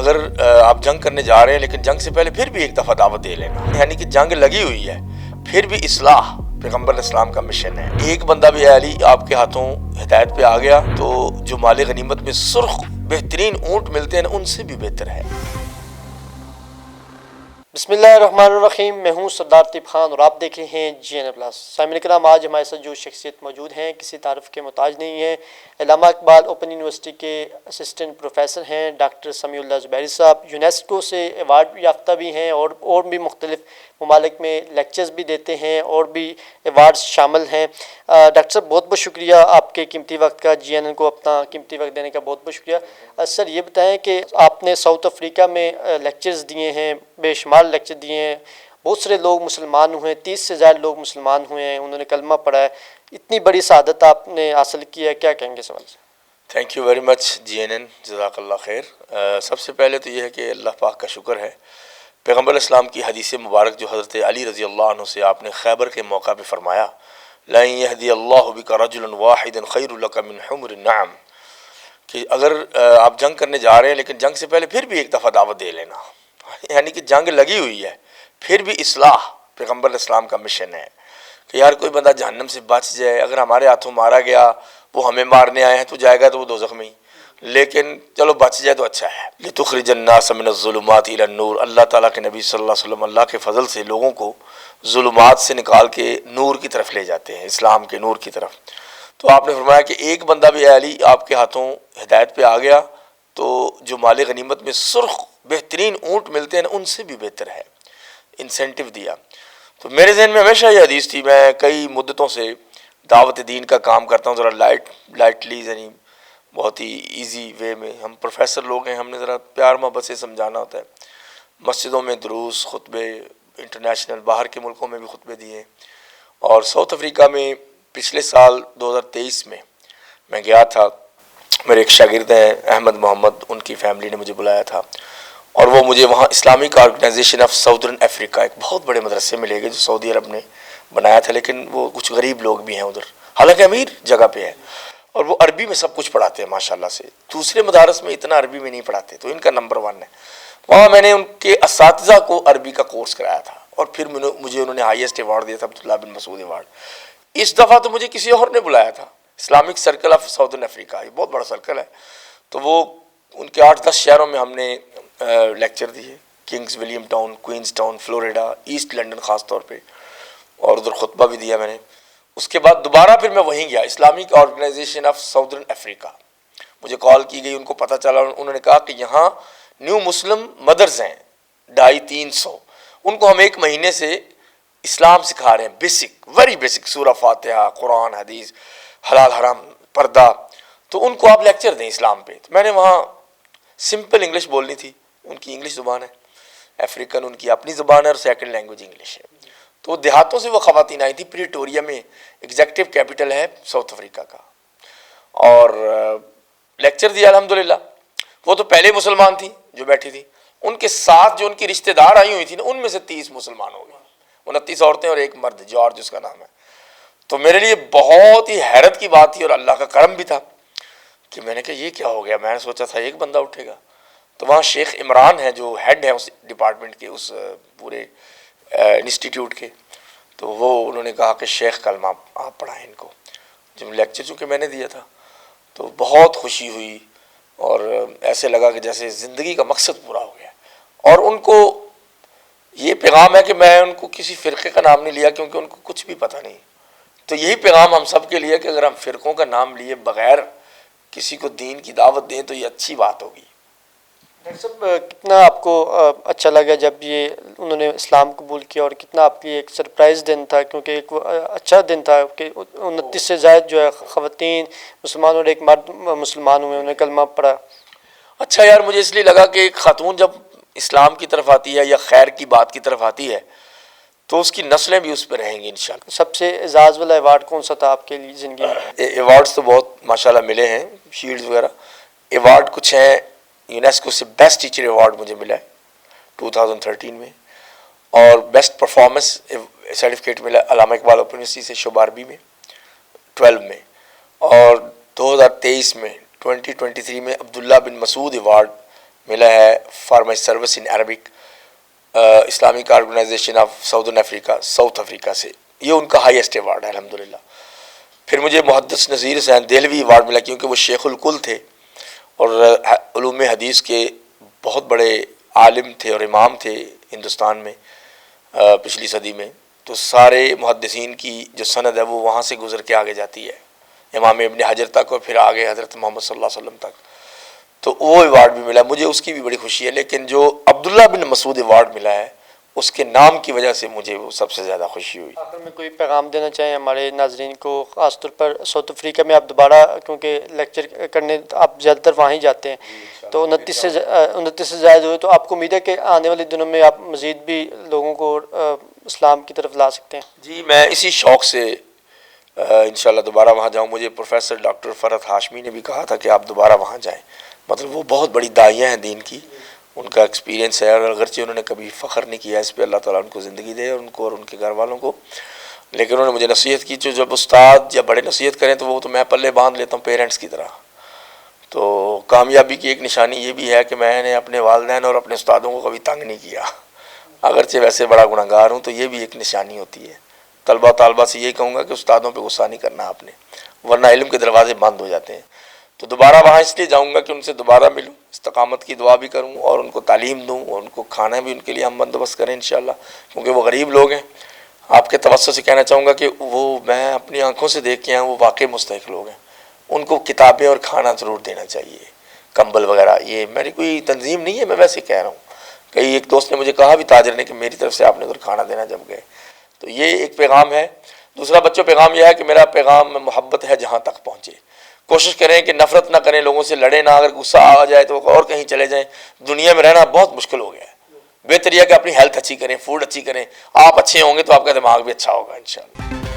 اگر آپ جنگ کرنے جا رہے ہیں لیکن جنگ سے پہلے پھر بھی ایک دفعہ دعوت دے لینا، یعنی کہ جنگ لگی ہوئی ہے پھر بھی اصلاح پیغمبر اسلام کا مشن ہے۔ ایک بندہ بھی علی آپ کے ہاتھوں ہدایت پہ آ گیا تو جو مال غنیمت میں سرخ بہترین اونٹ ملتے ہیں ان سے بھی بہتر ہے۔ بسم اللہ الرحمن الرحیم، میں ہوں سردار طیب خان اور آپ دیکھ رہے ہیں جی این اے پلس۔ سامعین کرام، آج ہمارے ساتھ جو شخصیت موجود ہیں کسی تعارف کے محتاج نہیں ہیں، علامہ اقبال اوپن یونیورسٹی کے اسسٹنٹ پروفیسر ہیں ڈاکٹر سمیع اللہ زبیری صاحب۔ یونیسکو سے ایوارڈ یافتہ بھی ہیں اور بھی مختلف ممالک میں لیکچرز بھی دیتے ہیں اور بھی ایوارڈز شامل ہیں۔ ڈاکٹر صاحب بہت بہت شکریہ آپ کے قیمتی وقت کا، جی این این کو اپنا قیمتی وقت دینے کا بہت بہت شکریہ۔ سر یہ بتائیں کہ آپ نے ساؤتھ افریقہ میں لیکچرز دیے ہیں، بے شمار لیکچر دیے ہیں، بہت سارے لوگ مسلمان ہوئے ہیں، 30 سے زائد لوگ مسلمان ہوئے ہیں، انہوں نے کلمہ پڑھا ہے، اتنی بڑی سعادت آپ نے حاصل کی ہے، کیا کہیں گے سوال سے؟ Thank you very much G N N, جزاک اللہ خیر۔ سب سے پہلے تو یہ ہے کہ اللہ پاک کا شکر ہے، پیغمبر اسلام کی حدیث مبارک جو حضرت علی رضی اللہ عنہ سے آپ نے خیبر کے موقع پہ فرمایا، لَن يَهْدِيَ اللَّهُ بِكَ رَجُلًا وَاحِدًا خَيْرٌ لَكَ مِنْ حُمْرِ النَّعَمِ، کہ اگر آپ جنگ کرنے جا رہے ہیں لیکن جنگ سے پہلے پھر بھی ایک دفعہ دعوت دے لینا، یعنی کہ جنگ لگی ہوئی ہے پھر بھی اصلاح پیغمبر اسلام کا مشن ہے کہ یار کوئی بندہ جہنم سے بچ جائے۔ اگر ہمارے ہاتھوں مارا گیا، وہ ہمیں مارنے آئے ہیں تو جائے گا تو وہ دوزخ میں ہی، لیکن چلو بچ جائے تو اچھا ہے۔ لِتُخْرِجَ النَّاسَ مِنَ الظُّلُمَاتِ إِلَى النُّورِ، اللہ تعالیٰ کے نبی صلی اللہ علیہ وسلم اللہ کے فضل سے لوگوں کو ظلمات سے نکال کے نور کی طرف لے جاتے ہیں، اسلام کے نور کی طرف۔ تو آپ نے فرمایا کہ ایک بندہ بھی علی آپ کے ہاتھوں ہدایت پہ آ گیا تو جو مال غنیمت میں سرخ بہترین اونٹ ملتے ہیں ان سے بھی بہتر ہے، انسینٹیو دیا۔ تو میرے ذہن میں ہمیشہ یہ حدیث تھی، میں کئی مدتوں سے دعوت دین کا کام کرتا ہوں، ذرا لائٹلی، یعنی بہت ہی ایزی وے میں۔ ہم پروفیسر لوگ ہیں، ہم نے ذرا پیار محبت سے سمجھانا ہوتا ہے۔ مسجدوں میں دروس، خطبے، انٹرنیشنل باہر کے ملکوں میں بھی خطبے دیے، اور ساؤتھ افریقہ میں پچھلے سال 2023 میں میں گیا تھا۔ میرے ایک شاگرد ہیں احمد محمد، ان کی فیملی نے مجھے بلایا تھا، اور وہ مجھے وہاں اسلامک آرگنائزیشن آف ساؤدرن افریقہ، ایک بہت بڑے مدرسے میں لے گئے جو سعودی عرب نے بنایا تھا، لیکن وہ کچھ غریب لوگ بھی ہیں ادھر، حالانکہ امیر جگہ پہ ہے، اور وہ عربی میں سب کچھ پڑھاتے ہیں ماشاءاللہ سے۔ دوسرے مدارس میں اتنا عربی میں نہیں پڑھاتے، تو ان کا نمبر 1 ہے۔ وہاں میں نے ان کے اساتذہ کو عربی کا کورس کرایا تھا، اور پھر مجھے انہوں نے ہائیسٹ ایوارڈ دیا تھا، عبداللہ بن مسعود ایوارڈ۔ اس دفعہ تو مجھے کسی اور نے بلایا تھا، اسلامک سرکل آف ساؤدرن افریقہ، یہ بہت بڑا سرکل ہے، تو وہ ان کے 8-10 شہروں میں ہم نے لیکچر دیے، Kings William Town, Queens Town, Florida, East London خاص طور پہ، اور ادھر خطبہ بھی دیا میں نے۔ اس کے بعد دوبارہ پھر میں وہیں گیا، اسلامک آرگنائزیشن آف ساؤدرن افریقہ، مجھے کال کی گئی، ان کو پتہ چلا، انہوں نے کہا کہ یہاں نیو مسلم مدرز ہیں 250-300، ان کو ہم 1 مہینے سے اسلام سکھا رہے ہیں، بیسک، ویری بیسک، سورہ فاتحہ، قرآن، حدیث، حلال حرام، پردہ، تو ان کو آپ لیکچر دیں اسلام پہ۔ تو میں نے وہاں سمپل انگلش بولنی تھی، ان کی انگلش زبان ہے، افریقن ان کی اپنی زبان ہے، اور سیکنڈ لینگویج انگلش ہے۔ تو دیہاتوں سے وہ خواتین آئی تھیں، پریٹوریا میں ایگزیکٹو کیپٹل ہے ساؤتھ افریقہ کا، اور لیکچر دیا الحمدللہ۔ وہ تو پہلے مسلمان تھیں جو بیٹھی تھی، ان کے ساتھ جو ان کی رشتہ دار آئی ہوئی تھی نا، ان میں سے 30 مسلمان ہو گئے، 29 عورتیں اور 1 مرد، جارج اس کا نام ہے۔ تو میرے لیے بہت ہی حیرت کی بات تھی، اور اللہ کا کرم بھی تھا کہ میں نے کہا یہ کیا ہو گیا، میں نے سوچا تھا ایک بندہ اٹھے گا۔ تو وہاں شیخ عمران ہے جو ہیڈ ہے اس ڈپارٹمنٹ کے، اس پورے انسٹیٹیوٹ کے، تو وہ انہوں نے کہا کہ شیخ کلمہ آپ پڑھائیں ان کو۔ جب لیکچر چونکہ میں نے دیا تھا تو بہت خوشی ہوئی، اور ایسے لگا کہ جیسے زندگی کا مقصد پورا ہو گیا۔ اور ان کو یہ پیغام ہے کہ میں ان کو کسی فرقے کا نام نہیں لیا، کیونکہ ان کو کچھ بھی پتہ نہیں، تو یہی پیغام ہم سب کے لیے کہ اگر ہم فرقوں کا نام لیے بغیر کسی کو دین کی دعوت دیں تو یہ اچھی بات ہوگی۔ ڈاکٹر صاحب کتنا آپ کو اچھا لگا جب یہ انہوں نے اسلام قبول کیا، اور کتنا آپ کے لیے ایک سرپرائز دن تھا، کیونکہ ایک اچھا دن تھا کہ 29 سے زائد جو ہے خواتین مسلمان اور 1 مرد مسلمان ہوئے، انہوں نے کلمہ پڑھا۔ اچھا یار، مجھے اس لیے لگا کہ ایک خاتون جب اسلام کی طرف آتی ہے یا خیر کی بات کی طرف آتی ہے تو اس کی نسلیں بھی اس پہ رہیں گی انشاءاللہ۔ سب سے اعزاز والا ایوارڈ کون سا تھا آپ کے لیے زندگی میں؟ ایوارڈز تو بہت ماشاءاللہ ملے ہیں، شیلڈز وغیرہ، ایوارڈ کچھ ہیں۔ یونیسکو سے بیسٹ ٹیچر ایوارڈ مجھے ملا ہے 2013 میں، اور بیسٹ پرفارمنس سرٹیفکیٹ ملا علامہ اقبال اوپن یونیورسٹی سے شعبہ عربی میں 12 میں، اور 2023 میں 2023 میں عبداللہ بن مسعود ایوارڈ ملا ہے for my service in Arabic Islamic organisation of Southern Africa, South Africa سے، یہ ان کا ہائیسٹ ایوارڈ ہے الحمدللہ۔ پھر مجھے محدث نذیر حسین دہلوی ایوارڈ ملا کیونکہ وہ شیخ الکل تھے اور علوم حدیث کے بہت بڑے عالم تھے اور امام تھے ہندوستان میں پچھلی صدی میں، تو سارے محدثین کی جو سند ہے وہ وہاں سے گزر کے آگے جاتی ہے امام ابن حجر تک اور پھر آگے حضرت محمد صلی اللہ علیہ وسلم تک، تو وہ ایوارڈ بھی ملا مجھے، اس کی بھی بڑی خوشی ہے۔ لیکن جو عبداللہ بن مسعود ایوارڈ ملا ہے اس کے نام کی وجہ سے مجھے وہ سب سے زیادہ خوشی ہوئی۔ آخر میں کوئی پیغام دینا چاہیں ہمارے ناظرین کو، خاص طور پر ساؤتھ افریقہ میں آپ دوبارہ کیونکہ لیکچر کرنے آپ زیادہ تر وہاں ہی جاتے ہیں، تو 29 سے زائد ہوئے، تو آپ کو امید ہے کہ آنے والے دنوں میں آپ مزید بھی لوگوں کو اسلام کی طرف لا سکتے ہیں؟ جی میں اسی شوق سے انشاءاللہ دوبارہ وہاں جاؤں۔ مجھے پروفیسر ڈاکٹر فرحت ہاشمی نے بھی کہا تھا کہ آپ دوبارہ وہاں جائیں، مطلب وہ بہت بڑی داعیہ ہیں دین کی، ان کا ایکسپیرینس ہے، اور اگرچہ انہوں نے کبھی فخر نہیں کیا اس پہ، اللہ تعالیٰ ان کو زندگی دے اور ان کو اور ان کے گھر والوں کو، لیکن انہوں نے مجھے نصیحت کی، جو جب استاد یا بڑے نصیحت کریں تو وہ تو میں پلے باندھ لیتا ہوں پیرنٹس کی طرح۔ تو کامیابی کی ایک نشانی یہ بھی ہے کہ میں نے اپنے والدین اور اپنے استادوں کو کبھی تنگ نہیں کیا، اگرچہ ویسے بڑا گنہگار ہوں، تو یہ بھی ایک نشانی ہوتی ہے۔ طلبہ طالبہ سے یہی کہوں گا کہ استادوں پہ غصہ نہیں کرنا آپ نے، ورنہ علم کے دروازے بند ہو جاتے ہیں۔ تو دوبارہ وہاں اس لیے جاؤں گا کہ ان سے دوبارہ ملوں، استقامت کی دعا بھی کروں اور ان کو تعلیم دوں، اور ان کو کھانا بھی ان کے لیے ہم بندوبست کریں انشاءاللہ، کیونکہ وہ غریب لوگ ہیں۔ آپ کے توسط سے کہنا چاہوں گا کہ وہ میں اپنی آنکھوں سے دیکھ کے آیا ہوں، وہ واقعی مستحق لوگ ہیں، ان کو کتابیں اور کھانا ضرور دینا چاہیے، کمبل وغیرہ۔ یہ میری کوئی تنظیم نہیں ہے، میں ویسے کہہ رہا ہوں۔ کئی ایک دوست نے مجھے کہا بھی، تاجر نے، کہ میری طرف سے آپ نے ادھر کھانا دینا جب گئے، تو یہ ایک پیغام ہے۔ دوسرا بچوں پیغام یہ ہے کہ میرا پیغام محبت ہے جہاں تک پہنچے، کوشش کریں کہ نفرت نہ کریں، لوگوں سے لڑیں نہ، اگر غصہ آ جائے تو اور کہیں چلے جائیں، دنیا میں رہنا بہت مشکل ہو گیا ہے۔ بہتر یہ ہے کہ اپنی ہیلتھ اچھی کریں، فوڈ اچھی کریں، آپ اچھے ہوں گے تو آپ کا دماغ بھی اچھا ہوگا انشاءاللہ۔